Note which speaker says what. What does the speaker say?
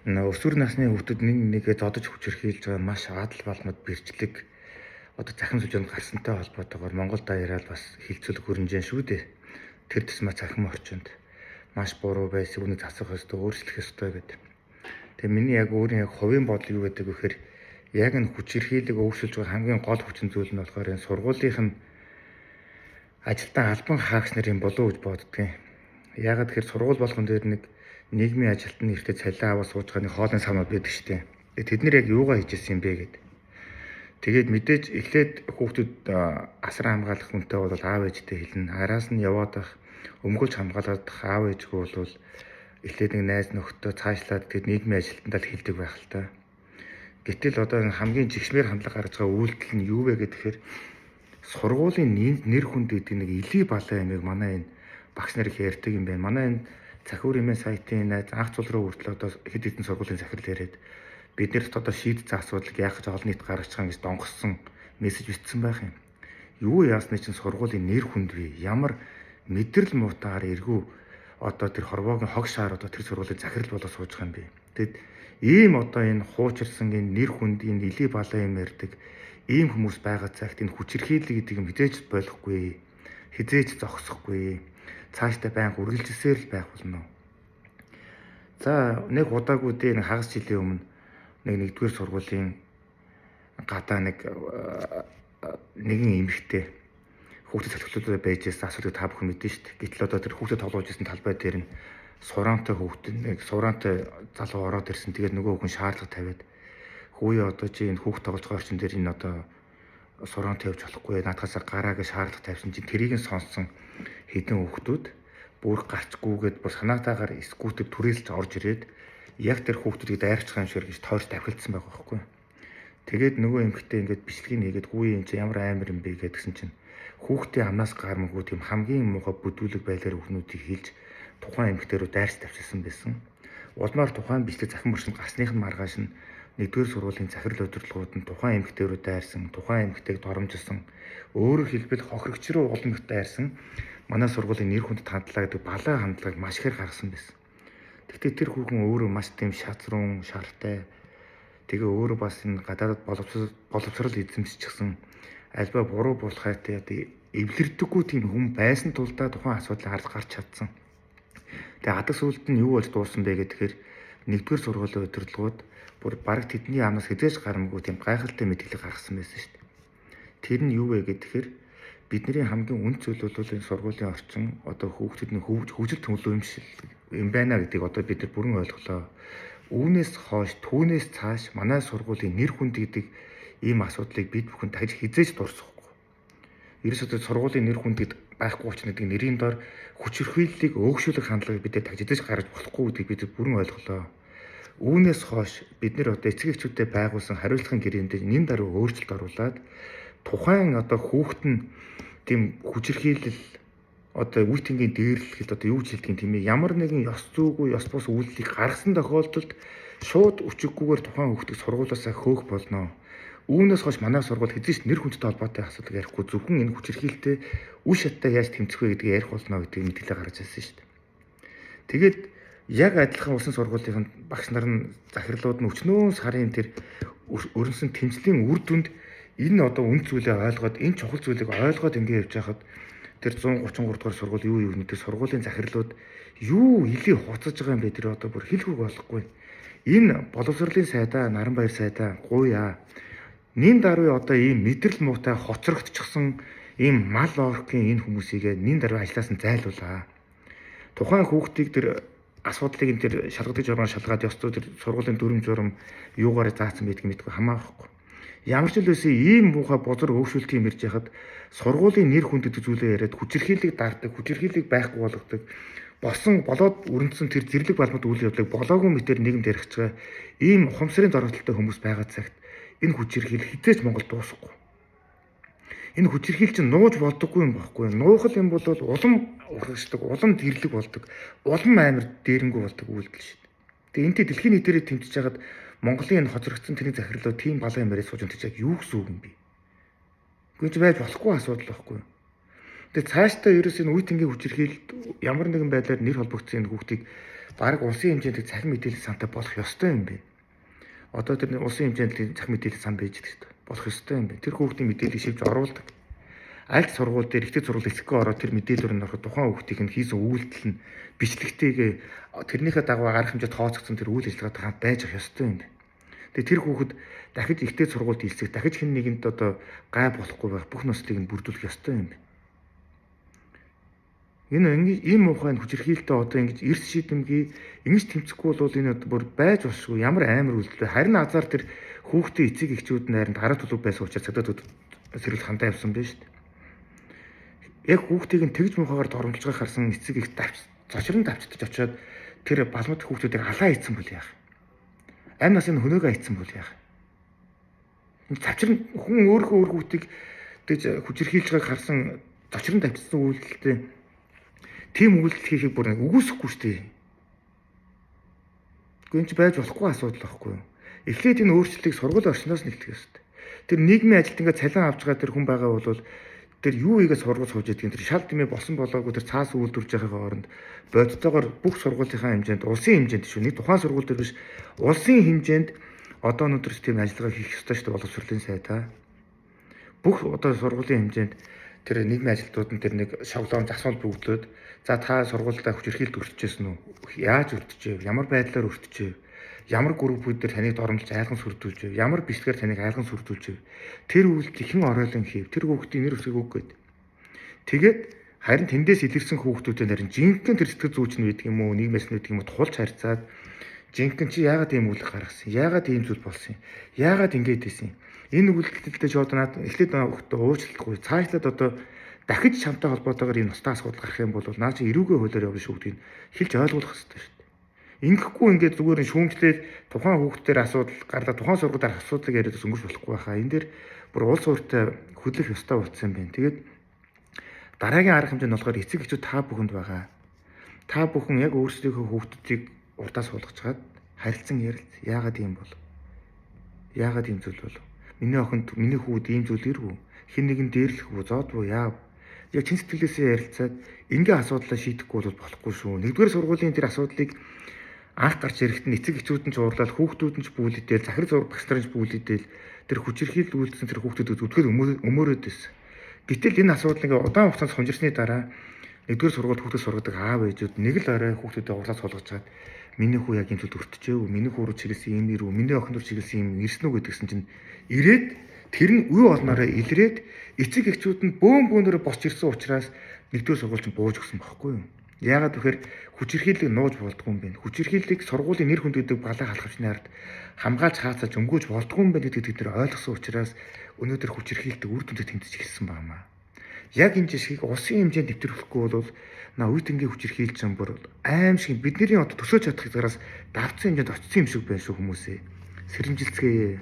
Speaker 1: Өсвөр насны хүүхдүүд нэгээ додож хүчирхийлж байгаа маш адал балмад бэрчлэг одоо захин сүлжээнд гарсантай холбоотойгоор Монгол даяараа бас хилцүүлэг хөрөнжин шүү дээ. Тэр тусмаа цахим орчинд маш буруу байсан үнийг засах ёстой, өөрчлөх ёстой гэдэг. Тэгээ миний яг өөрийн хувийн бодол юу гэдэг вэ гэхээр яг энэ хүчирхийлэг өөрчилж байгаа хамгийн гол хүчин зүйл нь болохоор энэ сургуулийнх нь ажилтан албан хаагч нарын болов гэж боддгийн. Яагаад тэгэхээр сургууль болгон дээр нэг нийгмийн ажилтны нэртэй цалин аваад сууж байгаа нэг хоолны самнууд байдаг шүү дээ. Тэд нар яг юугаа хийж ирсэн юм бэ гэд. Тэгээд мэдээж эхлээд хүүхдүүд асар хамгаалах хүнтэй бол аав ээжтэй хэлнэ. Араас нь яваад байх өмгөөлж хамгаалаад аав ээжгүй бол эхлээд нэг найз нөхдөд цаашлаад тэгээд нийгмийн ажилтнаа л хэлдэг байх л та. Гэтэл одоо хамгийн жигшмээр хандлага гаргаж байгаа үйлдэл нь юу вэ гэхээр сургуулийн нэр хүнд гэдэг нэг илий балай юмыг манай энэ багш нар их ярьдаг юм байна. Манай энэ Цахиур эмээ сайтын найз анх цул руу хүртэл одоо хэд хэдэн сургуулийн захирал яриад бид нарт одоо шийдсэн асуудлыг яах гэж олон нийт гаргаж байгаа гэж донгоссон мессеж бичсэн байх юм. Юу яасны чинь сургуулийн нэр хүнд бий. Ямар мэдрэл муутаар эргүү одоо тэр хорвоогийн хог шаар одоо тэр сургуулийн захирал болоод сууж байгаа юм бэ. Тэгэд ийм одоо энэ хуучирсан энэ нэр хүнд энэ илий балай юм ярьдаг ийм хүмүүс байгаа цагт энэ хүчирхийлэл гэдэг юм хизээч болохгүй, хизээч зогсохгүй. Цаашдаа байнга үргэлжилсээр л байх болно. За нэг удаагүй дээ нэг хагас жилийн өмнө нэгдүгээр сургуулийн гадаа нэгэн эмэгтэй хүүхдэд солилцуулаад байж байсан асуудыг та бүхэн мэднэ шүү дээ. Гэтэл одоо тэр хүүхдэд тоглож байсан талбай дээр нь сураантай хүүхдэд нэг сураантай залуу ороод ирсэн. Тэгээд нөгөө хүн шаардлага тавиад хүүе одоо чи энэ хүүхд тоглож байгаа орчин дээр энэ одоо сураан тавьж болохгүй наадхаас гараа гэж шаардлага тавьсан чинь тэрийг нь сонссон хэдэн хүүхдүүд бүр гарчгүйгээд бүр санаатаагаар скутер түрээлж орж ирээд яг тэр хүүхдүүдийг дайрчих юм шиг гэж тойрч давхилцсан байгаа байхгүй. Тэгээд нөгөө эмэгтэй ингээд бичлэгийг хийгээд хүүе энэ чи ямар амар юм бэ гэдгсэн чинь хүүхдийн амнаас гармаггүй тийм хамгийн муухай бүдүүлэг байлаар хүүхнүүдийг хилж тухайн эмэгтэй рүү дайрч тавьчихсан байсан. Улмаар тухайн бичлэг захин мөршөнд гарсных нь маргааш нь нэгдүгээр сургуулийн захирал удирдлагууд нь тухайн эмэгтэй рүү дайрсан, тухайн эмэгтэйг доромжилсан, өөрөөр хэлбэл хохирогч руу улам их дайрсан. Манай сургуулийн нэр хүнд хандлага гэдэг балай хандлагыг маш ихээр гаргасан байсан. Гэхдээ тэр хүүхэн өөрөө маш тийм шазруун, шартай. Тэгээ өөрөө бас энэ гадаадд боловсрал эзэмсчихсэн альбаа буруу болохайтай эвлэрдэггүй тийм хүн байсан тулдаа тухайн асуудлыг гарч чадсан. Тэгээ адаг сүлд нь юу болж дууссан бэ гэхээр нэгдүгээр сургуулийн удирдлагууд бүр бараг тэдний амнаас хизээж гарамгүй тийм гайхалтай мэдээлэл гаргасан байсан шүү дээ. Тэр нь юу вэ гэхээр бидний хамгийн үнд зүйл бол энэ сургуулийн орчин одоо хүүхдүүдний хөгжил төлөв юм байна гэдгийг одоо бид нар бүрэн ойлголоо. Үүнээс хойш түүнээс цааш манай сургуулийн нэр хүнд гэдэг ийм асуудлыг бид бүхэн тахиж хизээж дурсахгүй. Ерөөсөө сургуулийн нэр хүнд гэдэг байхгүй учраас нэрийн дор хүчирхийллийг өөгшүүлэх хандлагыг бид тахиж хизээж гаргаж болохгүй гэдгийг бид бүрэн ойлголоо. Үүнээс хойш бид нэр одоо эцэг эхчүүдэд байгуулсан хариуцлагын гэрээнд нэн даруй өөрчлөлт оруулад тухайн одоо хүүхэд нь тийм хүчирхийлэл одоо үе тэнгийн дээрлэхэд одоо юу ч хэлдэг юм ээ ямар нэгэн ёс зүйгүй ёс бус үйлдэлийг гаргасан тохиолдолд шууд өчиггүйгээр тухайн хүүхдийг сургуулиасаа хөөх болно. Үүнээс хойш манай сургууль хэзээ ч нэр хүндтэй холбоотой асуудал ярихгүй зөвхөн энэ хүчирхийлэлтэй үе шаттай яаж тэмцэх вэ гэдгийг ярих болно гэдэг мэдээлэл гаргаж ирсэн шүү дээ. Тэгээд яг адилхан улсын сургуулийн багш нар нь захирлууд нь өчнөө сарын тэр өрнсөн тэмцлийн үр дүнд энэ одоо үнд зүйлээ ойлгоод энэ чухал зүйлийг ойлгоод ингэ явж байхад тэр 133 дугаар сургууль юу гэдэг сургуулийн захирлууд юу илий хуцаж байгаа юм бэ тэр одоо бүр хэлхүүг болохгүй. Энэ боловсролын сайдаа Наранбаяр сайдаа гуйа. Нин даруй одоо ийм мэдрэл муутай хоцрогдчихсон ийм мал оркийн энэ хүмүүсийг нин даруй ажлаас нь зайлуулаа. Тухайн хүүхдийг тэр асуудлыг тэр шалгадаг журмаар шалгаад ёстой тэр сургуулийн дүрм журм юугаар заасан байдгийг мэдгүй хамаахгүй. Ямар ч л үгүй ийм муухай бузар өөгшүүлтийг мэрж яхад сургуулийн нэр хүнд гэдэг зүйлээ яриад хүчирхийллийг даардаг, хүчирхийллийг байхгүй болгодог. Босон болоод өрнөсөн тэр зэрлэг балмад үйл явдлыг болоогүй мэтэр нийгэмд ярих байгаа ийм ухамсарын дөрвөлттэй хүмүүс байгаа цагт энэ хүчирхийлэл хизээч Монгол дуусахгүй. Энэ хүчирхийлэл чинь нууж болдоггүй юм баггүй. Нуухал юм бол улам урагшдаг, улам дэрлэг болдог, улам амар дээрэнгүү болдог үйлдэл шүү дээ. Тэгээ энтэй дэлхийн нийтээрээ тэмцэж хагаад Монголын энэ хоцрогдсон тэрний захирлууд тийм балан юмарыг сууж унтаж яг юу гэсэн үг юм бэ? Гүнж байж болохгүй асуудал байхгүй. Тэгээ цаашдаа ерөөс энэ үе тэнгийн хүчирхийлэлд ямар нэгэн байдлаар нэр холбогдсон энэ хүүхдийг бараг улсын хэмжээнд цахим мэдээлэл сантай болох ёстой юм бэ. Одоо тэр улсын хэмжээнд цахим мэдээлэл сан байж гэдэг болох ёстой юм бэ. Тэр хүүхдийн мэдээллийг шивж оруулдаг. Аль сургууль дээр ихтэй сургууль эсэхгээ ороод тэр мэдээлэлээр нь ороход тухайн хүүхдийн нь хийсэн үйлдэл нь бичлэгтэйг тэрнийхээ дагуу арга хэмжээ тооцогдсон тэр үйл ажиллагаатай хамт байж ах ёстой юм бэ. Тэгээ тэр хүүхэд дахиж ихтэй сургуульд хэлцэх, дахиж хэн нэгэнд одоо гай болохгүй байх бүх ноцлыг нь бүрдүүлэх ёстой юм бэ. Энэ ийм ухаан хүчирхийлэлтэй одоо ингэж эрс шийдэмгий ингэж тэмцэхгүй бол энэ одоо бүр байж болшгүй ямар амар үйлдэл. Харин азар тэр хүүхдээ эцэг эхчүүд нь харин дараа төлөв байсан учраас цагдаад сэрүүл хандаа явсан байна шүү дээ. Яг хүүхдийг нь тэгж мухагаар доромжилж байгааг харсан эцэг их зочрон давчдаж очиод тэр балмад хүүхдүүдийг алаа хийцэн бол яах. Амь насны хөнөөгөө хийцэн бол яах. Завчран хүн өөрөө өөр хүүхдийг тэгж хүчирхийлж байгааг харсан зочрон давчсан үйлдэлтэй тийм үйлдэл хийхийг бүр үгүйсэхгүй шүү дээ. Гүн ч байж болохгүй асуудал байхгүй юу? Эхлээд энэ өөрчлөлтийг сургуулийн орчноос нэгтгэх ёстой. Тэр нийгмийн ажилд ингээд цалин авч байгаа тэр хүн байгаа бол тэр юу ийгээ сургууль сууж идэх тэр шал дэмээ болсон болоогүй тэр цаас үйлдвэрж байгаахын оронд бодитоогоор бүх сургуулийнхаа хэмжээнд улсын хэмжээнд шүү. Нэг тухайн сургууль дээр биш улсын хэмжээнд одоо өнөөдөр тийм ажиллагаа хийх ёстой шүү дээ боловсролын сайдаа. Бүх одоо сургуулийн хэмжээнд тэр нийгмийн ажилтнууд нь тэр нэг шоглоон засвал бүгдлөөд за та сургуультай хүчирхийлд өртөжсэн үү? Яаж өртөжээ? Ямар байдлаар өртөжээ? Ямар группүүд дээр таныг доромжилж айлган сүрдүүлжээ? Ямар бичлэгээр таныг айлган сүрдүүлжээ? Тэр үйлдэлийг хэн оройлон хийв? Тэр хүүхдийн нэр өсөг үггээд. Тэгээд харин тэндээс илэрсэн хүүхдүүдээ нарийн жинхэнэ тэр сэтгэл зүйч нь байдаг юм уу? Нийгмээс нь байдаг юм уу? Тулж харьцаад жинхэнэ чи яагаад ийм үйл гаргасан? Яагаад ийм зүйл болсон юм? Яагаад ингэж хийсэн юм? Энэ үйлдэлтэй ч одоо наад эхлээд өгтөө уучлахгүй. Цаашлаад одоо дахиж чамтай холбоотойгоор энэ устдаа асуудал гарах юм бол наа чи эрүүгээ хуулиар явна шүү гэдгийг хэлж ойлгуулах хэрэгтэй шүү дээ. Ингэхгүй ингээд зүгээр шүүмжлээд тухайн хүүхдээр асуудал гарлаа тухайн сургуулиар асуудлыг яриад өнгөрч болохгүй байхаа. Энэ дээр бүр уул суурьтай хөдлөх ёстой болсон юм байна. Тэгээд дараагийн арга хэмжээ нь болохоор эцэг эхчүүд та бүхэнд байгаа. Та бүхэн яг өөрсдийнхөө хүүхдүүдийг урдаа суулгаж чад харилцан ярилц. Яагаад юм бол? Яагаад ийм зүйл болов? Миний охинд миний хүүд ийм зүйл ирвүү? Хэн нэгэн дээрлэх үү? Зоодвуу яав? Яг чин сэтгэлээсээ ярилцаад ингээ асуудлаа шийдэхгүй бол болохгүй шүү. Нэгдүгээр сургуулийн тэр асуудлыг анх гарч ирэхэд нь эцэг эхчүүд нь ч уурлаад хүүхдүүд нь ч бүлэдэл захир зураг багш нарын ч бүлэдэл тэр хүчирхийлэл үйлдэлсэн тэр хүүхдүүд өдгөл өмөрөөд байсан. Гэтэл энэ асуудал ингээ удаан хугацаанд хонжирсны дараа нэгдүгээр сургуульд хүүхдээ сургадаг аав ээжүүд нэг л орой хүүхдүүдэд урлаад суулгаж чад миний хүү яг энэ зүйл өртөжөө миний хүү рүү чиглэсэн юм ирүү миний охин руу чиглэсэн юм ирсэн үү гэдгсэн чинь ирээд тэр нь үе олноороо илрээд эцэг эхчүүд нь бөөнөрө босч ирсэн учраас нэгдүгээр сургууль чинь бууж өгсөн байхгүй юу? Яагаад гэхээр хүчирхийллийг нууж болдгүй юм бэ? Хүчирхийллийг сургуулийн нэр хүндэдэг балаа халахчны ард хамгаалж хаацаж өнгөөж болдгүй юм байна гэдгийг тэд нар ойлгосон учраас өнөөдөр хүчирхийлэлтэй үр дүндээ тэмцэж эхэлсэн байна. Яг энэ жишгийг улсын хэмжээнд нэвтрүүлэхгүй бол на үе тэнгийн хүчирхийлж юм бүр аим шиг бидний одоо төсөөж чадах зэрэгс давцсан хэмжээнд очсон юм шиг байна шүү хүмүүсээ. Сэрэмжилцгээе.